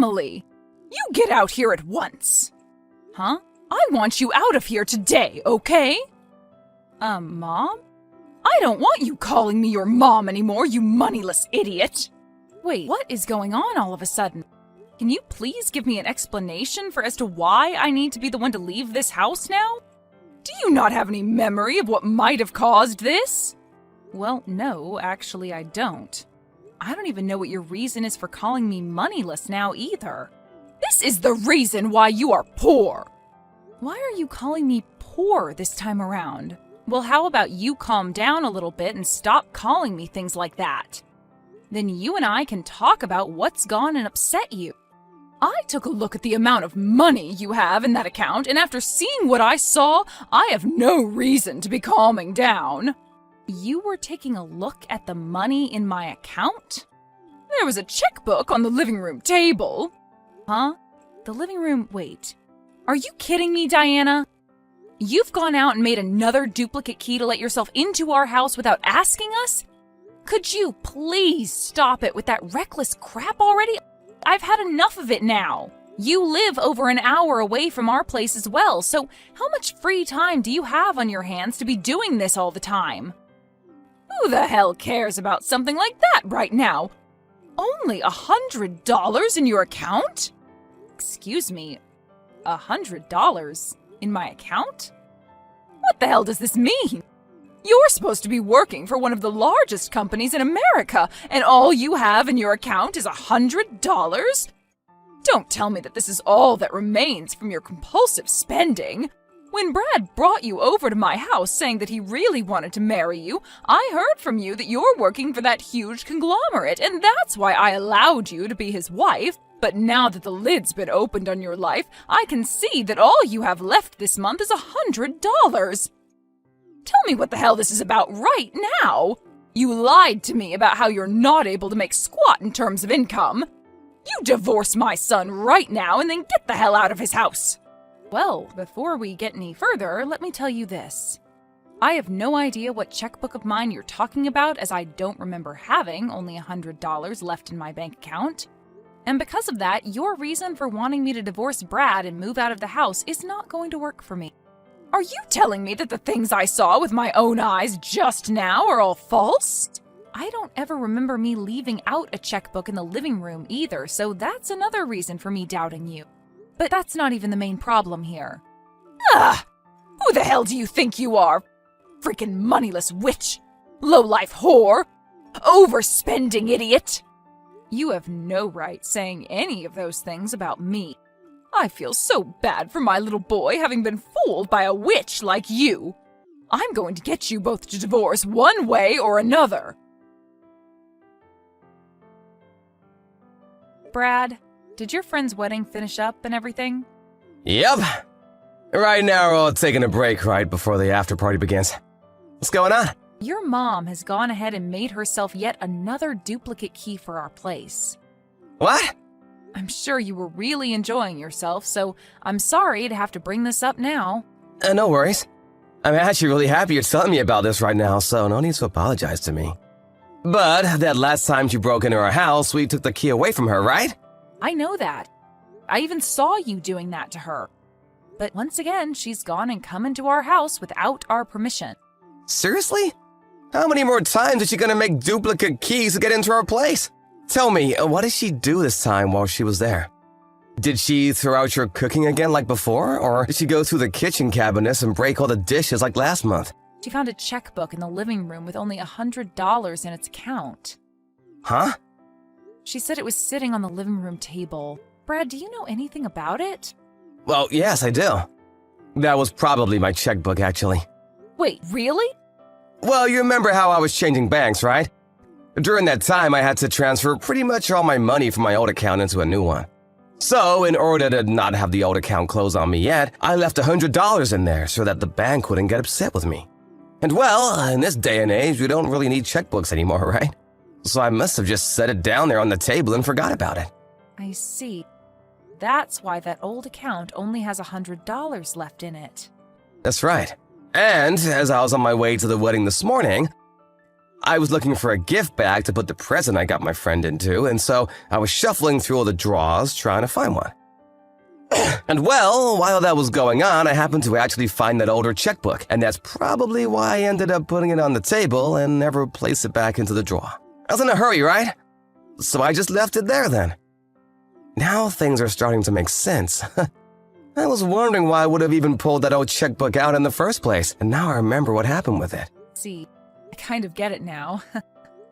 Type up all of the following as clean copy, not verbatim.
Emily! You get out here at once! Huh? I want you out of here today, okay? Mom? I don't want you calling me your mom anymore, you moneyless idiot! Wait, what is going on all of a sudden? Can you please give me an explanation as to why I need to be the one to leave this house now? Do you not have any memory of what might have caused this? Well, no, actually I don't. I don't even know what your reason is for calling me moneyless now either. This is the reason why you are poor! Why are you calling me poor this time around? Well, how about you calm down a little bit and stop calling me things like that? Then you and I can talk about what's gone and upset you. I took a look at the amount of money you have in that account, and after seeing what I saw, I have no reason to be calming down. You were taking a look at the money in my account? There was a checkbook on the living room table. Huh? The living room, wait. Are you kidding me, Diana? You've gone out and made another duplicate key to let yourself into our house without asking us? Could you please stop it with that reckless crap already? I've had enough of it now. You live over an hour away from our place as well, so how much free time do you have on your hands to be doing this all the time? Who the hell cares about something like that right now? Only $100 in your account? Excuse me, $100 in my account? What the hell does this mean? You're supposed to be working for one of the largest companies in America, and all you have in your account is $100? Don't tell me that this is all that remains from your compulsive spending. When Brad brought you over to my house saying that he really wanted to marry you, I heard from you that you're working for that huge conglomerate, and that's why I allowed you to be his wife. But now that the lid's been opened on your life, I can see that all you have left this month is $100. Tell me what the hell this is about right now! You lied to me about how you're not able to make squat in terms of income. You divorce my son right now and then get the hell out of his house! Well, before we get any further, let me tell you this. I have no idea what checkbook of mine you're talking about, as I don't remember having only $100 left in my bank account. And because of that, your reason for wanting me to divorce Brad and move out of the house is not going to work for me. Are you telling me that the things I saw with my own eyes just now are all false? I don't ever remember me leaving out a checkbook in the living room either, so that's another reason for me doubting you. But that's not even the main problem here. Ah! Who the hell do you think you are? Freaking moneyless witch! Low-life whore! Overspending idiot! You have no right saying any of those things about me. I feel so bad for my little boy having been fooled by a witch like you. I'm going to get you both to divorce one way or another. Brad, did your friend's wedding finish up and everything? Yep. Right now we're all taking a break right before the after party begins. What's going on? Your mom has gone ahead and made herself yet another duplicate key for our place. What? I'm sure you were really enjoying yourself, so I'm sorry to have to bring this up now. No worries. I'm actually really happy you're telling me about this right now, so no need to apologize to me. But that last time she broke into our house, we took the key away from her, right? I know that. I even saw you doing that to her. But once again, she's gone and come into our house without our permission. Seriously? How many more times is she gonna make duplicate keys to get into our place? Tell me, what did she do this time while she was there? Did she throw out your cooking again like before, or did she go through the kitchen cabinets and break all the dishes like last month? She found a checkbook in the living room with only $100 in its account. Huh? She said it was sitting on the living room table. Brad, do you know anything about it? Well, yes, I do. That was probably my checkbook, actually. Wait, really? Well, you remember how I was changing banks, right? During that time, I had to transfer pretty much all my money from my old account into a new one. So, in order to not have the old account close on me yet, I left $100 in there so that the bank wouldn't get upset with me. And well, in this day and age, we don't really need checkbooks anymore, right? So I must have just set it down there on the table and forgot about it. I see. That's why that old account only has $100 left in it. That's right. And as I was on my way to the wedding this morning, I was looking for a gift bag to put the present I got my friend into, and so I was shuffling through all the drawers trying to find one. And well, while that was going on, I happened to actually find that older checkbook, and that's probably why I ended up putting it on the table and never placed it back into the drawer. I was in a hurry, right? So I just left it there then. Now things are starting to make sense. I was wondering why I would have even pulled that old checkbook out in the first place, and now I remember what happened with it. See, I kind of get it now.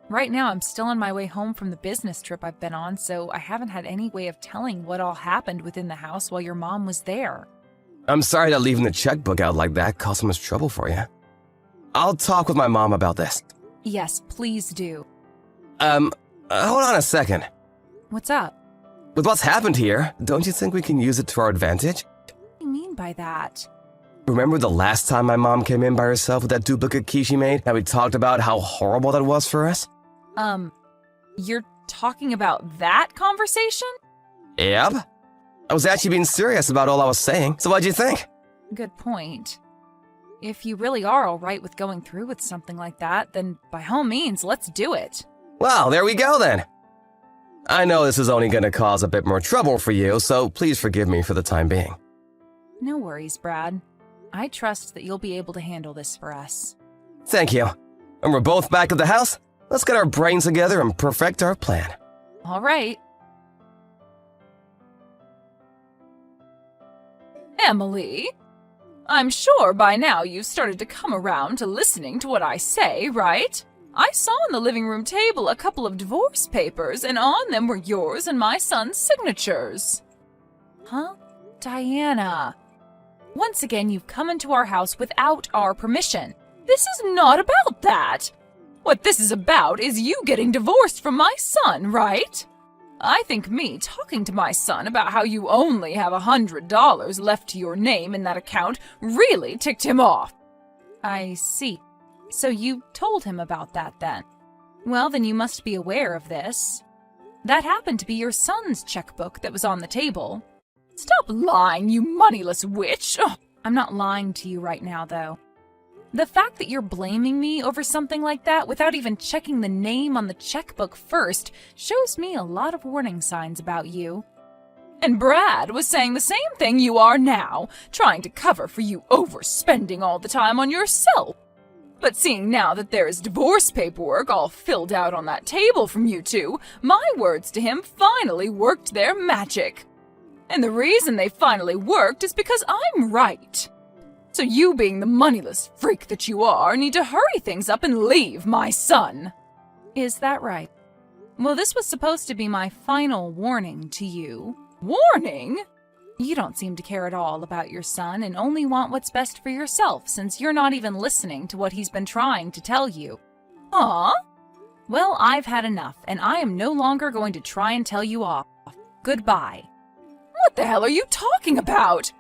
Right now, I'm still on my way home from the business trip I've been on, so I haven't had any way of telling what all happened within the house while your mom was there. I'm sorry that leaving the checkbook out like that caused so much trouble for you. I'll talk with my mom about this. Yes, please do. Hold on a second. What's up? With what's happened here, don't you think we can use it to our advantage? What do you mean by that? Remember the last time my mom came in by herself with that duplicate key she made, and we talked about how horrible that was for us? You're talking about that conversation? Yep. I was actually being serious about all I was saying, so what'd you think? Good point. If you really are alright with going through with something like that, then by all means, let's do it. Well, there we go then. I know this is only going to cause a bit more trouble for you, so please forgive me for the time being. No worries, Brad. I trust that you'll be able to handle this for us. Thank you. And we're both back at the house? Let's get our brains together and perfect our plan. All right. Emily, I'm sure by now you've started to come around to listening to what I say, right? I saw on the living room table a couple of divorce papers, and on them were yours and my son's signatures. Huh? Diana. Once again, you've come into our house without our permission. This is not about that. What this is about is you getting divorced from my son, right? I think me talking to my son about how you only have $100 left to your name in that account really ticked him off. I see. So you told him about that then? Well, then you must be aware of this. That happened to be your son's checkbook that was on the table. Stop lying, you moneyless witch! Ugh. I'm not lying to you right now, though. The fact that you're blaming me over something like that without even checking the name on the checkbook first shows me a lot of warning signs about you. And Brad was saying the same thing you are now, trying to cover for you overspending all the time on yourself. But seeing now that there is divorce paperwork all filled out on that table from you two, my words to him finally worked their magic. And the reason they finally worked is because I'm right. So you, being the moneyless freak that you are, need to hurry things up and leave my son. Is that right? Well, this was supposed to be my final warning to you. Warning? You don't seem to care at all about your son and only want what's best for yourself, since you're not even listening to what he's been trying to tell you. Huh? Well, I've had enough, and I am no longer going to try and tell you off. Goodbye. What the hell are you talking about?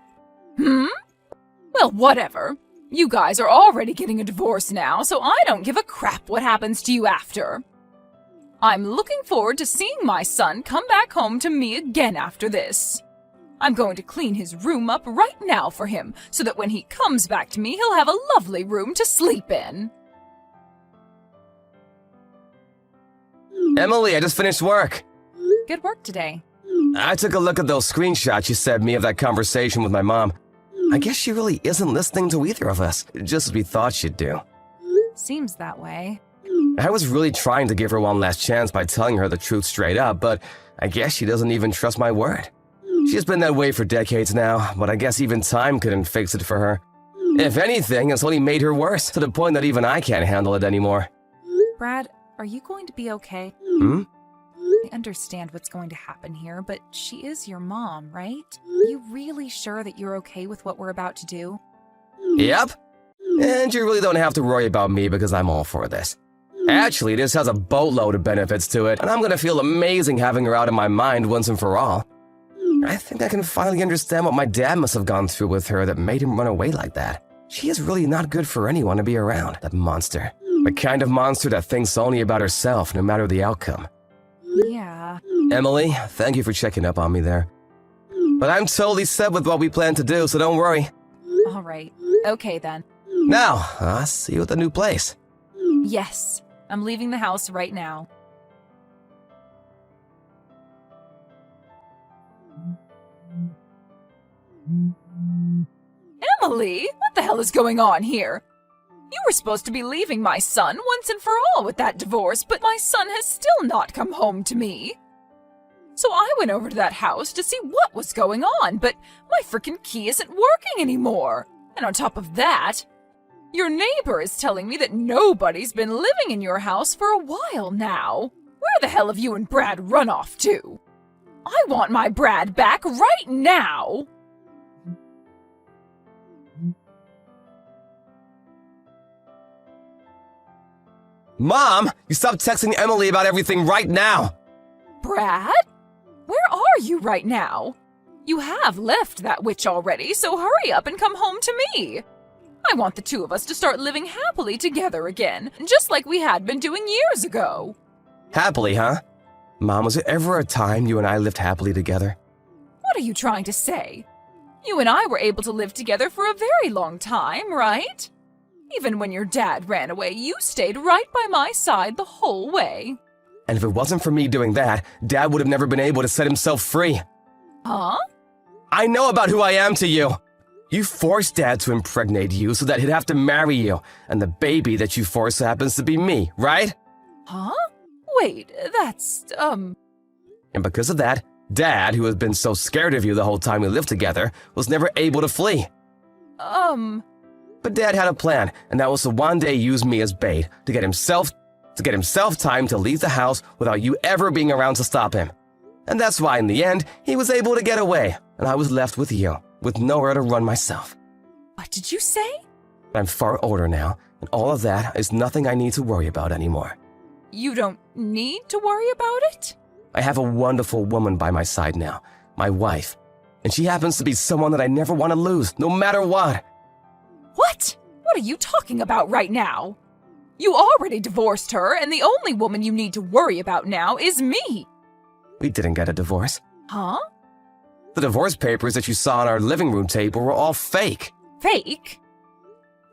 Well, whatever. You guys are already getting a divorce now, so I don't give a crap what happens to you after. I'm looking forward to seeing my son come back home to me again after this. I'm going to clean his room up right now for him, so that when he comes back to me, he'll have a lovely room to sleep in. Emily, I just finished work. Good work today. I took a look at those screenshots you sent me of that conversation with my mom. I guess she really isn't listening to either of us, just as we thought she'd do. Seems that way. I was really trying to give her one last chance by telling her the truth straight up, but I guess she doesn't even trust my word. She's been that way for decades now, but I guess even time couldn't fix it for her. If anything, it's only made her worse, to the point that even I can't handle it anymore. Brad, are you going to be okay? I understand what's going to happen here, but she is your mom, right? Are you really sure that you're okay with what we're about to do? Yep. And you really don't have to worry about me because I'm all for this. Actually, this has a boatload of benefits to it, and I'm gonna feel amazing having her out of my mind once and for all. I think I can finally understand what my dad must have gone through with her that made him run away like that. She is really not good for anyone to be around, that monster. The kind of monster that thinks only about herself, no matter the outcome. Yeah. Emily, thank you for checking up on me there. But I'm totally set with what we plan to do, so don't worry. All right. Okay, then. Now, I'll see you at the new place. Yes. I'm leaving the house right now. Emily, what the hell is going on here? You were supposed to be leaving my son once and for all with that divorce, but my son has still not come home to me. So I went over to that house to see what was going on, but my frickin' key isn't working anymore. And on top of that, your neighbor is telling me that nobody's been living in your house for a while now. Where the hell have you and Brad run off to? I want my Brad back right now! Mom, you stop texting Emily about everything right now! Brad? Where are you right now? You have left that witch already, so hurry up and come home to me. I want the two of us to start living happily together again, just like we had been doing years ago. Happily, huh? Mom, was there ever a time you and I lived happily together? What are you trying to say? You and I were able to live together for a very long time, right? Even when your dad ran away, you stayed right by my side the whole way. And if it wasn't for me doing that, Dad would have never been able to set himself free. Huh? I know about who I am to you. You forced Dad to impregnate you so that he'd have to marry you, and the baby that you forced happens to be me, right? Huh? Wait, that's, And because of that, Dad, who has been so scared of you the whole time we lived together, was never able to flee. But Dad had a plan, and that was to one day use me as bait to get himself time to leave the house without you ever being around to stop him. And that's why in the end, he was able to get away, and I was left with you, with nowhere to run myself. What did you say? I'm far older now, and all of that is nothing I need to worry about anymore. You don't need to worry about it? I have a wonderful woman by my side now, my wife, and she happens to be someone that I never want to lose, no matter what. What? What are you talking about right now? You already divorced her, and the only woman you need to worry about now is me. We didn't get a divorce. Huh? The divorce papers that you saw on our living room table were all fake. Fake?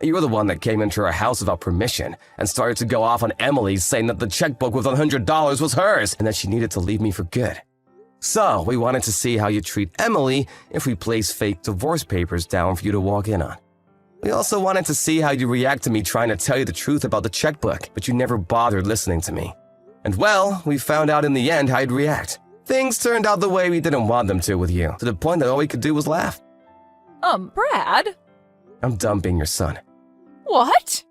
You were the one that came into our house without permission and started to go off on Emily saying that the checkbook with $100 was hers and that she needed to leave me for good. So we wanted to see how you treat Emily if we place fake divorce papers down for you to walk in on. We also wanted to see how you react to me trying to tell you the truth about the checkbook, but you never bothered listening to me. And well, we found out in the end how you'd react. Things turned out the way we didn't want them to with you, to the point that all we could do was laugh. Brad? I'm done being your son. What?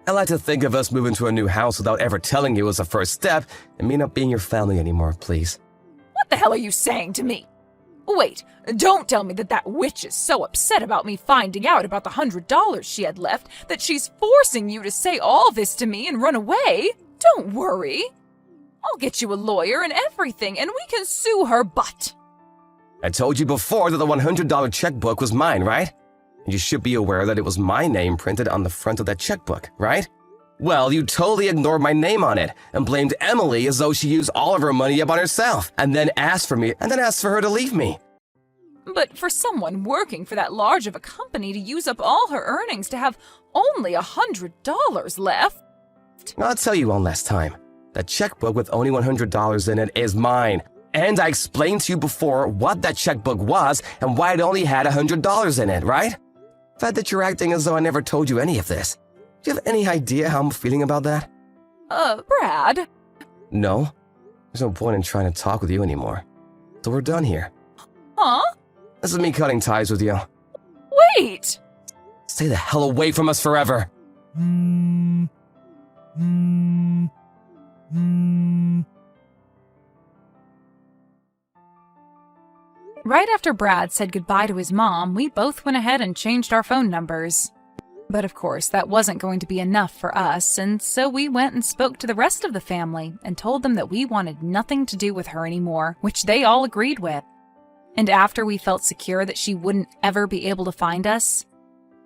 I like to think of us moving to a new house without ever telling you as a first step, and me not being your family anymore, please. What the hell are you saying to me? Wait, don't tell me that that witch is so upset about me finding out about the $100 she had left that she's forcing you to say all this to me and run away. Don't worry. I'll get you a lawyer and everything, and we can sue her butt. I told you before that the $100 checkbook was mine, right? And you should be aware that it was my name printed on the front of that checkbook, right? Well, you totally ignored my name on it and blamed Emily as though she used all of her money up on herself and then asked for her to leave me. But for someone working for that large of a company to use up all her earnings to have only $100 left... I'll tell you one last time. That checkbook with only $100 in it is mine. And I explained to you before what that checkbook was and why it only had $100 in it, right? Fact that you're acting as though I never told you any of this. Do you have any idea how I'm feeling about that? Brad? No. There's no point in trying to talk with you anymore. So we're done here. Huh? This is me cutting ties with you. Wait! Stay the hell away from us forever. Right after Brad said goodbye to his mom, we both went ahead and changed our phone numbers. But of course, that wasn't going to be enough for us, and so we went and spoke to the rest of the family and told them that we wanted nothing to do with her anymore, which they all agreed with. And after we felt secure that she wouldn't ever be able to find us,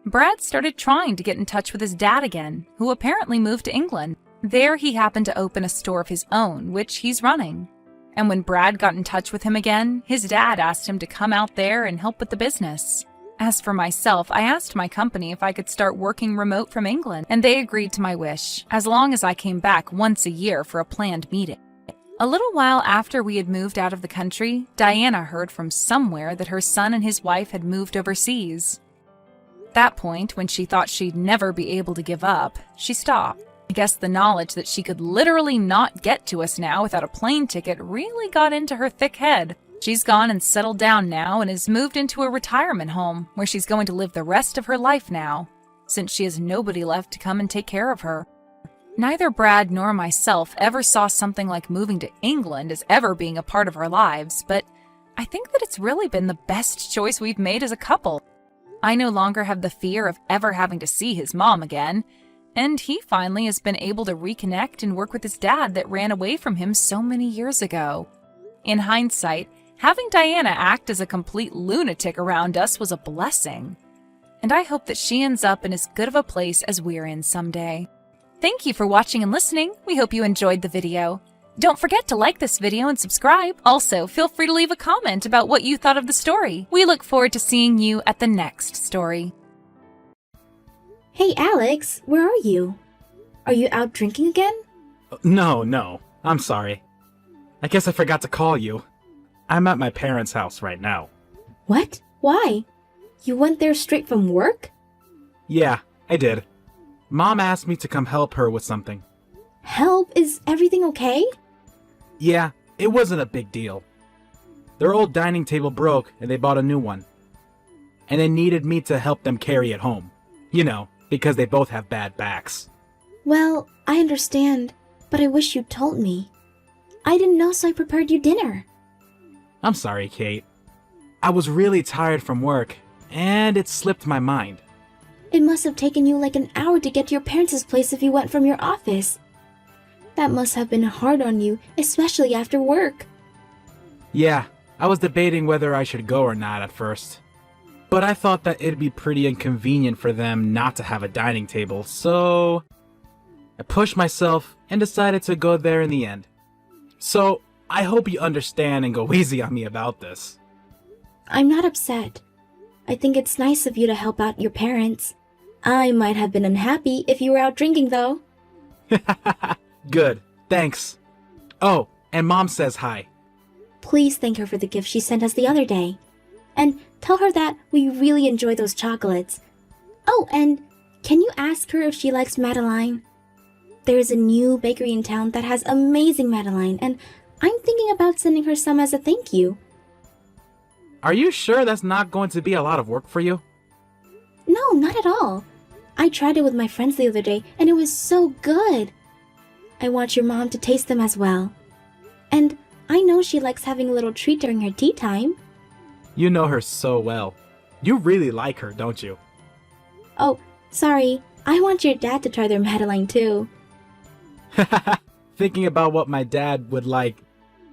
Brad started trying to get in touch with his dad again, who apparently moved to England. There he happened to open a store of his own, which he's running. And when Brad got in touch with him again, his dad asked him to come out there and help with the business. As for myself, I asked my company if I could start working remote from England, and they agreed to my wish, as long as I came back once a year for a planned meeting. A little while after we had moved out of the country, Diana heard from somewhere that her son and his wife had moved overseas. At that point, when she thought she'd never be able to give up, she stopped. I guess the knowledge that she could literally not get to us now without a plane ticket really got into her thick head. She's gone and settled down now and has moved into a retirement home where she's going to live the rest of her life now, since she has nobody left to come and take care of her. Neither Brad nor myself ever saw something like moving to England as ever being a part of our lives, but I think that it's really been the best choice we've made as a couple. I no longer have the fear of ever having to see his mom again, and he finally has been able to reconnect and work with his dad that ran away from him so many years ago. In hindsight, having Diana act as a complete lunatic around us was a blessing, and I hope that she ends up in as good of a place as we're in someday. Thank you for watching and listening. We hope you enjoyed the video. Don't forget to like this video and subscribe. Also, feel free to leave a comment about what you thought of the story. We look forward to seeing you at the next story. Hey Alex, where are you? Are you out drinking again? No. I'm sorry. I guess I forgot to call you. I'm at my parents' house right now. What? Why? You went there straight from work? Yeah, I did. Mom asked me to come help her with something. Help? Is everything okay? Yeah, it wasn't a big deal. Their old dining table broke and they bought a new one. And they needed me to help them carry it home. You know, because they both have bad backs. Well, I understand, but I wish you'd told me. I didn't know, so I prepared you dinner. I'm sorry, Kate. I was really tired from work, and it slipped my mind. It must have taken you like an hour to get to your parents' place if you went from your office. That must have been hard on you, especially after work. Yeah, I was debating whether I should go or not at first. But I thought that it'd be pretty inconvenient for them not to have a dining table, so I pushed myself and decided to go there in the end. So, I hope you understand and go easy on me about this. I'm not upset. I think it's nice of you to help out your parents. I might have been unhappy if you were out drinking, though. Good, thanks. Oh, and Mom says hi. Please thank her for the gift she sent us the other day. And tell her that we really enjoy those chocolates. Oh, and can you ask her if she likes Madeline? There's a new bakery in town that has amazing Madeline, and I'm thinking about sending her some as a thank you. Are you sure that's not going to be a lot of work for you? No, not at all. I tried it with my friends the other day, and it was so good. I want your mom to taste them as well. And I know she likes having a little treat during her tea time. You know her so well. You really like her, don't you? Oh, sorry. I want your dad to try their Madeline too. Thinking about what my dad would like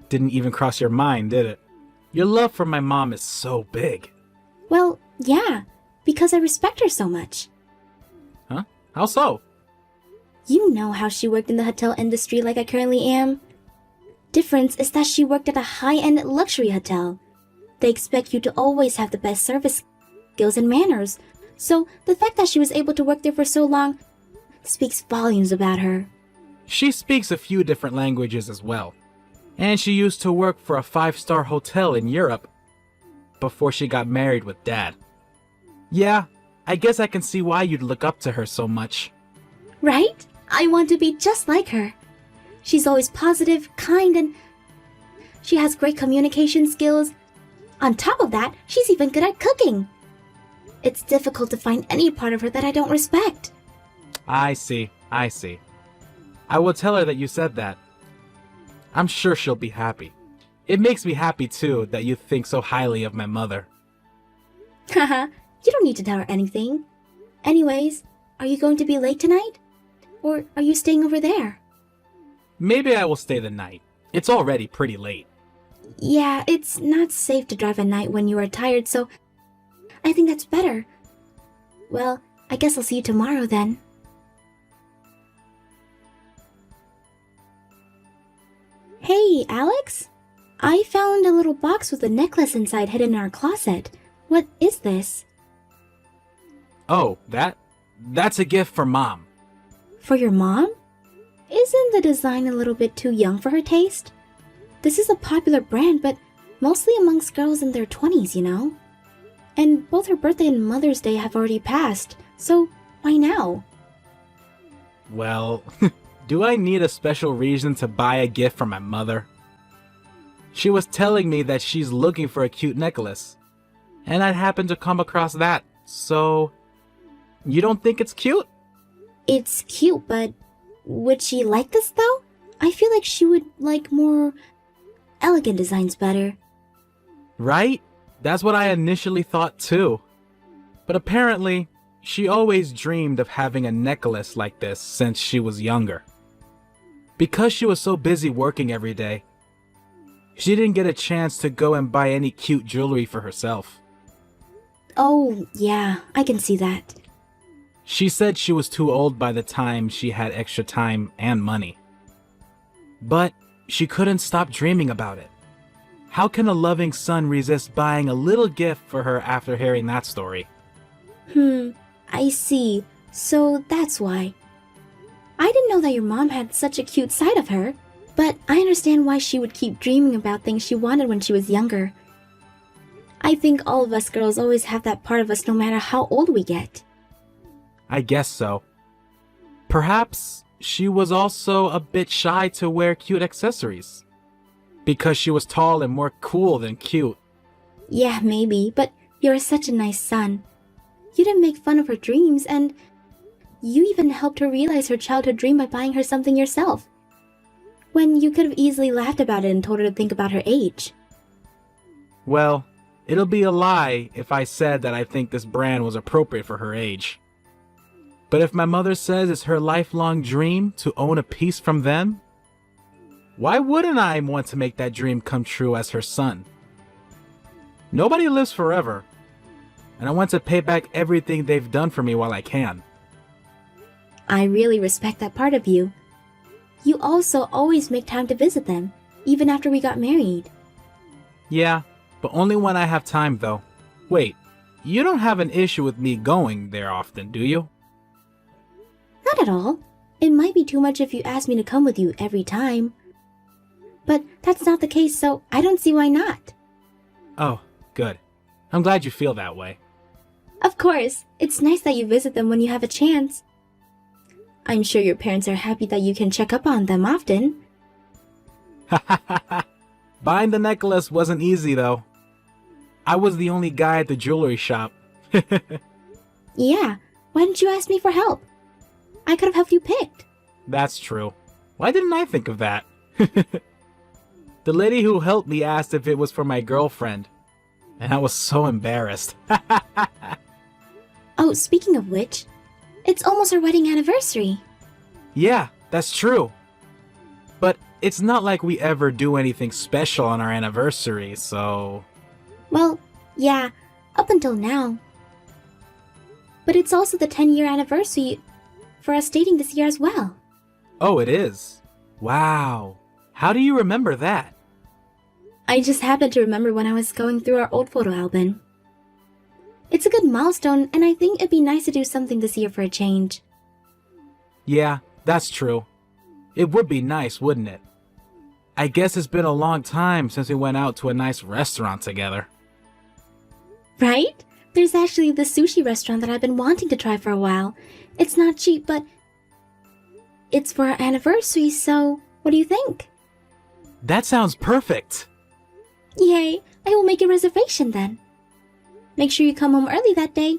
didn't even cross your mind, did it? Your love for my mom is so big. Well, yeah, because I respect her so much. Huh? How so? You know how she worked in the hotel industry like I currently am. Difference is that she worked at a high-end luxury hotel. They expect you to always have the best service skills and manners. So the fact that she was able to work there for so long speaks volumes about her. She speaks a few different languages as well. And she used to work for a 5-star hotel in Europe before she got married with Dad. Yeah, I guess I can see why you'd look up to her so much. Right? I want to be just like her. She's always positive, kind, and she has great communication skills. On top of that, she's even good at cooking. It's difficult to find any part of her that I don't respect. I see. I will tell her that you said that. I'm sure she'll be happy. It makes me happy too that you think so highly of my mother. Haha, you don't need to tell her anything. Anyways, are you going to be late tonight? Or are you staying over there? Maybe I will stay the night. It's already pretty late. Yeah, it's not safe to drive at night when you are tired, so I think that's better. Well, I guess I'll see you tomorrow then. Hey, Alex? I found a little box with a necklace inside hidden in our closet. What is this? Oh, that's a gift for Mom. For your mom? Isn't the design a little bit too young for her taste? This is a popular brand, but mostly amongst girls in their 20s, you know? And both her birthday and Mother's Day have already passed, so why now? Well, do I need a special reason to buy a gift for my mother? She was telling me that she's looking for a cute necklace, and I happened to come across that, so... You don't think it's cute? It's cute, but would she like this though? I feel like she would like more elegant designs better. Right? That's what I initially thought too. But apparently, she always dreamed of having a necklace like this since she was younger. Because she was so busy working every day, she didn't get a chance to go and buy any cute jewelry for herself. Oh, yeah, I can see that. She said she was too old by the time she had extra time and money. But she couldn't stop dreaming about it. How can a loving son resist buying a little gift for her after hearing that story? I see. So that's why. I didn't know that your mom had such a cute side of her, but I understand why she would keep dreaming about things she wanted when she was younger. I think all of us girls always have that part of us no matter how old we get. I guess so. Perhaps she was also a bit shy to wear cute accessories. Because she was tall and more cool than cute. Yeah, maybe, but you're such a nice son. You didn't make fun of her dreams, and you even helped her realize her childhood dream by buying her something yourself. When you could have easily laughed about it and told her to think about her age. Well, it'll be a lie if I said that I think this brand was appropriate for her age. But if my mother says it's her lifelong dream to own a piece from them, why wouldn't I want to make that dream come true as her son? Nobody lives forever, and I want to pay back everything they've done for me while I can. I really respect that part of you. You also always make time to visit them, even after we got married. Yeah, but only when I have time though. Wait, you don't have an issue with me going there often, do you? Not at all. It might be too much if you ask me to come with you every time. But that's not the case, so I don't see why not. Oh, good. I'm glad you feel that way. Of course, it's nice that you visit them when you have a chance. I'm sure your parents are happy that you can check up on them often. Buying the necklace wasn't easy though. I was the only guy at the jewelry shop. Yeah, why didn't you ask me for help? I could have helped you pick. That's true. Why didn't I think of that? The lady who helped me asked if it was for my girlfriend, and I was so embarrassed. Oh, speaking of which, it's almost our wedding anniversary. Yeah, that's true. But it's not like we ever do anything special on our anniversary, so... Well, yeah, up until now. But it's also the 10-year anniversary for us dating this year as well. Oh, it is? Wow. How do you remember that? I just happened to remember when I was going through our old photo album. It's a good milestone, and I think it'd be nice to do something this year for a change. Yeah, that's true. It would be nice, wouldn't it? I guess it's been a long time since we went out to a nice restaurant together. Right? There's actually this sushi restaurant that I've been wanting to try for a while. It's not cheap, but it's for our anniversary, so what do you think? That sounds perfect. Yay! I will make a reservation then. Make sure you come home early that day.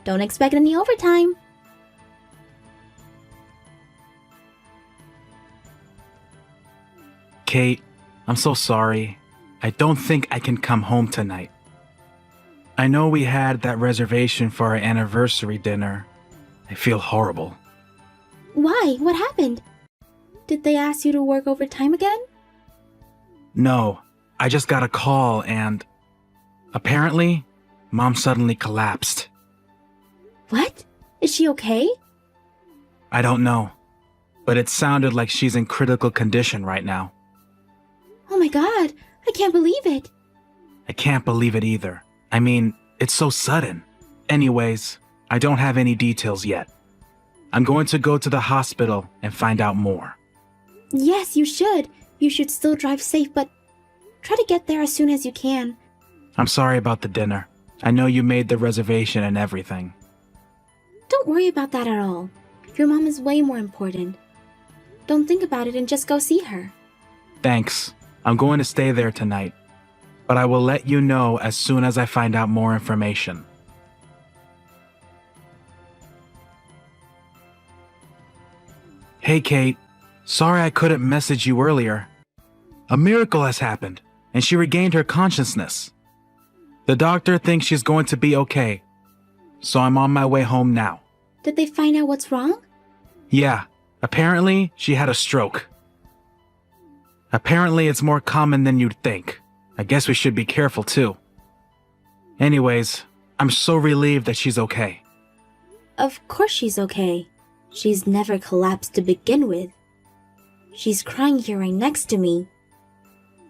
Don't expect any overtime. Kate, I'm so sorry. I don't think I can come home tonight. I know we had that reservation for our anniversary dinner. I feel horrible. Why? What happened? Did they ask you to work overtime again? No, I just got a call and... apparently, Mom suddenly collapsed. What? Is she okay? I don't know, but it sounded like she's in critical condition right now. Oh my god, I can't believe it. I can't believe it either. I mean, it's so sudden. Anyways, I don't have any details yet. I'm going to go to the hospital and find out more. Yes, you should. You should still drive safe, but try to get there as soon as you can. I'm sorry about the dinner. I know you made the reservation and everything. Don't worry about that at all. Your mom is way more important. Don't think about it and just go see her. Thanks. I'm going to stay there tonight. But I will let you know as soon as I find out more information. Hey, Kate. Sorry I couldn't message you earlier. A miracle has happened, and she regained her consciousness. The doctor thinks she's going to be okay, so I'm on my way home now. Did they find out what's wrong? Yeah, apparently she had a stroke. Apparently it's more common than you'd think. I guess we should be careful too. Anyways, I'm so relieved that she's okay. Of course she's okay. She's never collapsed to begin with. She's crying here right next to me.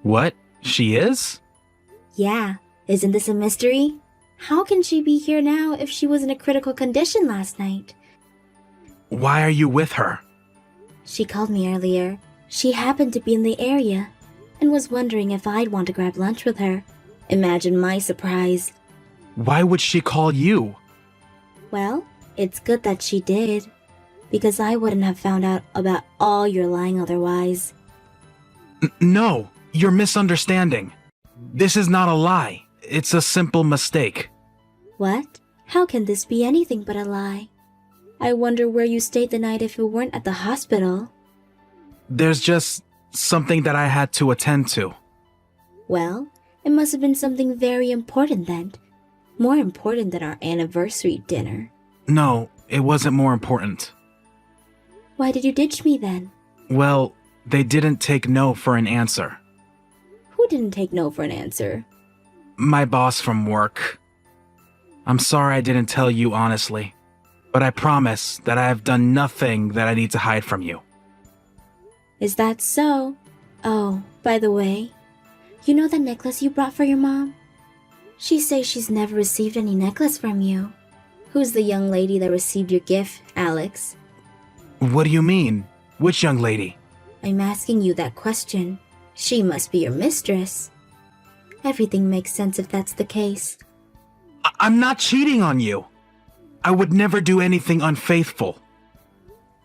What? She is? Yeah, isn't this a mystery? How can she be here now if she was in a critical condition last night? Why are you with her? She called me earlier. She happened to be in the area and was wondering if I'd want to grab lunch with her. Imagine my surprise. Why would she call you? Well, it's good that she did, because I wouldn't have found out about all your lying otherwise. No, you're misunderstanding. This is not a lie. It's a simple mistake. What? How can this be anything but a lie? I wonder where you stayed the night if you weren't at the hospital. There's just something that I had to attend to. Well, it must have been something very important then. More important than our anniversary dinner. No, it wasn't more important. Why did you ditch me then? Well, they didn't take no for an answer. Who didn't take no for an answer? My boss from work. I'm sorry I didn't tell you honestly, but I promise that I have done nothing that I need to hide from you. Is that so? Oh, by the way, you know the necklace you brought for your mom? She says she's never received any necklace from you. Who's the young lady that received your gift, Alex? What do you mean? Which young lady? I'm asking you that question. She must be your mistress. Everything makes sense if that's the case. I'm not cheating on you. I would never do anything unfaithful.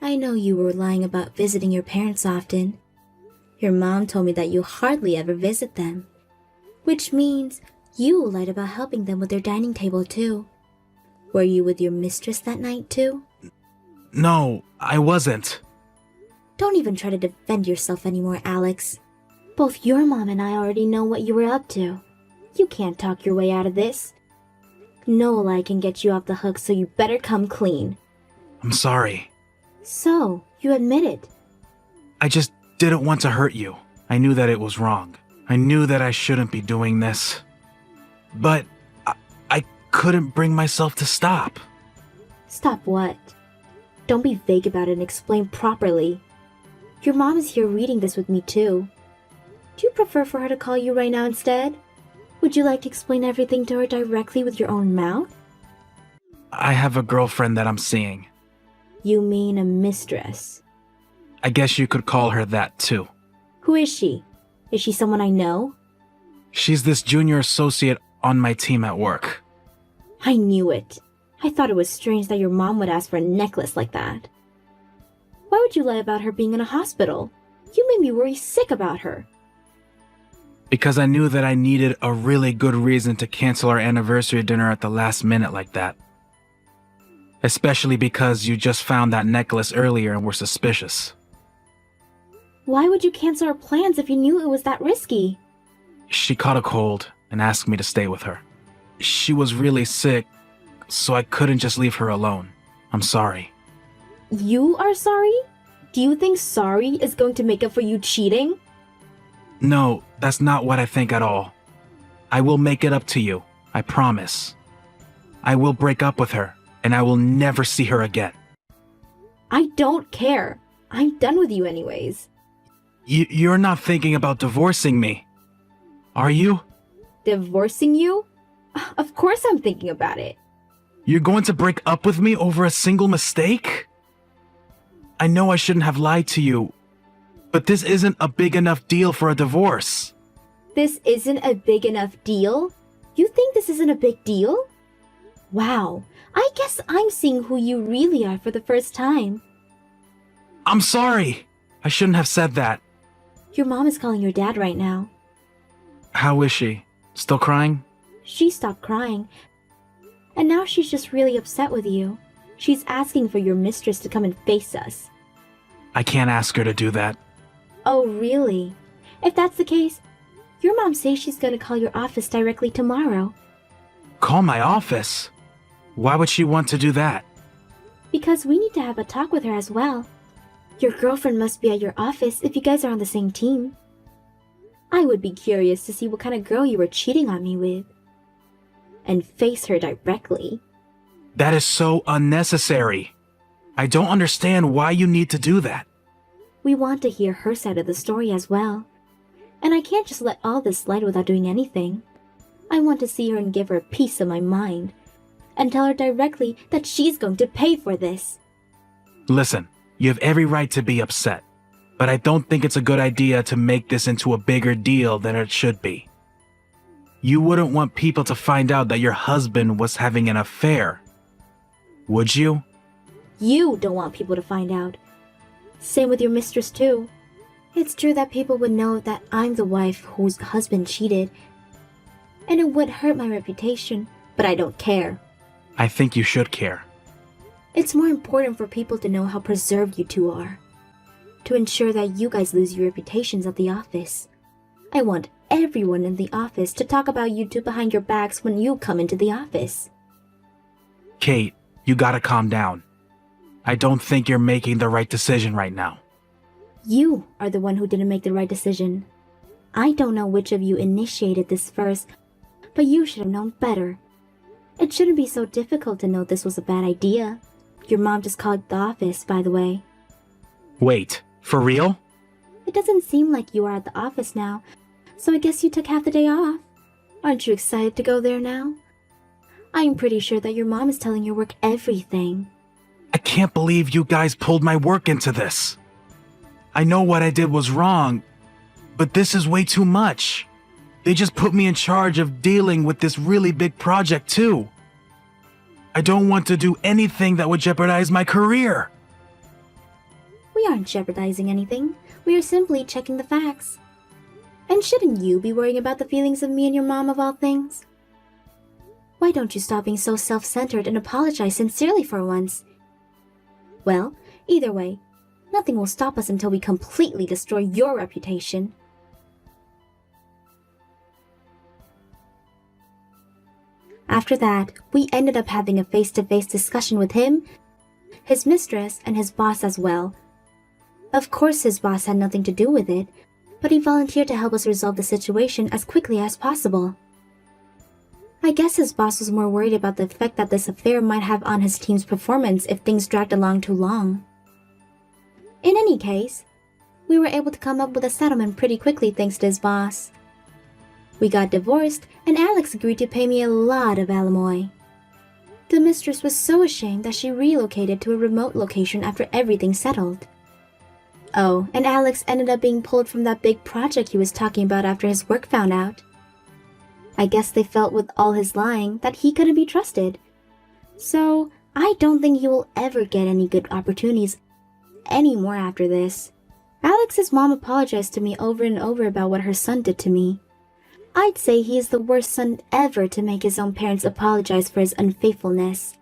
I know you were lying about visiting your parents often. Your mom told me that you hardly ever visit them. Which means you lied about helping them with their dining table too. Were you with your mistress that night too? No, I wasn't. Don't even try to defend yourself anymore, Alex. Both your mom and I already know what you were up to. You can't talk your way out of this. No lie can get you off the hook, so you better come clean. I'm sorry. So, you admit it. I just didn't want to hurt you. I knew that it was wrong. I knew that I shouldn't be doing this. But I couldn't bring myself to stop. Stop what? Don't be vague about it and explain properly. Your mom is here reading this with me too. Do you prefer for her to call you right now instead? Would you like to explain everything to her directly with your own mouth? I have a girlfriend that I'm seeing. You mean a mistress? I guess you could call her that too. Who is she? Is she someone I know? She's this junior associate on my team at work. I knew it. I thought it was strange that your mom would ask for a necklace like that. Why would you lie about her being in a hospital? You made me worry sick about her. Because I knew that I needed a really good reason to cancel our anniversary dinner at the last minute like that. Especially because you just found that necklace earlier and were suspicious. Why would you cancel our plans if you knew it was that risky? She caught a cold and asked me to stay with her. She was really sick, so I couldn't just leave her alone. I'm sorry. You are sorry? Do you think sorry is going to make up for you cheating? No, that's not what I think at all. I will make it up to you, I promise. I will break up with her, and I will never see her again. I don't care. I'm done with you anyways. You're not thinking about divorcing me, are you? Divorcing you? Of course I'm thinking about it. You're going to break up with me over a single mistake? I know I shouldn't have lied to you, but this isn't a big enough deal for a divorce. This isn't a big enough deal? You think this isn't a big deal? Wow, I guess I'm seeing who you really are for the first time. I'm sorry. I shouldn't have said that. Your mom is calling your dad right now. How is she? Still crying? She stopped crying, and now she's just really upset with you. She's asking for your mistress to come and face us. I can't ask her to do that. Oh, really? If that's the case, your mom says she's gonna call your office directly tomorrow. Call my office? Why would she want to do that? Because we need to have a talk with her as well. Your girlfriend must be at your office if you guys are on the same team. I would be curious to see what kind of girl you were cheating on me with. And face her directly. That is so unnecessary. I don't understand why you need to do that. We want to hear her side of the story as well. And I can't just let all this slide without doing anything. I want to see her and give her a piece of my mind. And tell her directly that she's going to pay for this. Listen, you have every right to be upset, but I don't think it's a good idea to make this into a bigger deal than it should be. You wouldn't want people to find out that your husband was having an affair, would you? You don't want people to find out. Same with your mistress too. It's true that people would know that I'm the wife whose husband cheated, and it would hurt my reputation, but I don't care. I think you should care. It's more important for people to know how preserved you two are. To ensure that you guys lose your reputations at the office. I want everyone in the office to talk about you two behind your backs when you come into the office. Kate, you gotta calm down. I don't think you're making the right decision right now. You are the one who didn't make the right decision. I don't know which of you initiated this first, but you should have known better. It shouldn't be so difficult to know this was a bad idea. Your mom just called the office, by the way. Wait, for real? It doesn't seem like you are at the office now, so I guess you took half the day off. Aren't you excited to go there now? I'm pretty sure that your mom is telling your work everything. I can't believe you guys pulled my work into this. I know what I did was wrong, but this is way too much. They just put me in charge of dealing with this really big project too. I don't want to do anything that would jeopardize my career. We aren't jeopardizing anything. We are simply checking the facts. And shouldn't you be worrying about the feelings of me and your mom of all things? Why don't you stop being so self-centered and apologize sincerely for once? Well, either way, nothing will stop us until we completely destroy your reputation. After that, we ended up having a face-to-face discussion with him, his mistress, and his boss as well. Of course, his boss had nothing to do with it, but he volunteered to help us resolve the situation as quickly as possible. I guess his boss was more worried about the effect that this affair might have on his team's performance if things dragged along too long. In any case, we were able to come up with a settlement pretty quickly thanks to his boss. We got divorced, and Alex agreed to pay me a lot of alimony. The mistress was so ashamed that she relocated to a remote location after everything settled. Oh, and Alex ended up being pulled from that big project he was talking about after his work found out. I guess they felt with all his lying that he couldn't be trusted. So, I don't think he will ever get any good opportunities anymore after this. Alex's mom apologized to me over and over about what her son did to me. I'd say he is the worst son ever to make his own parents apologize for his unfaithfulness.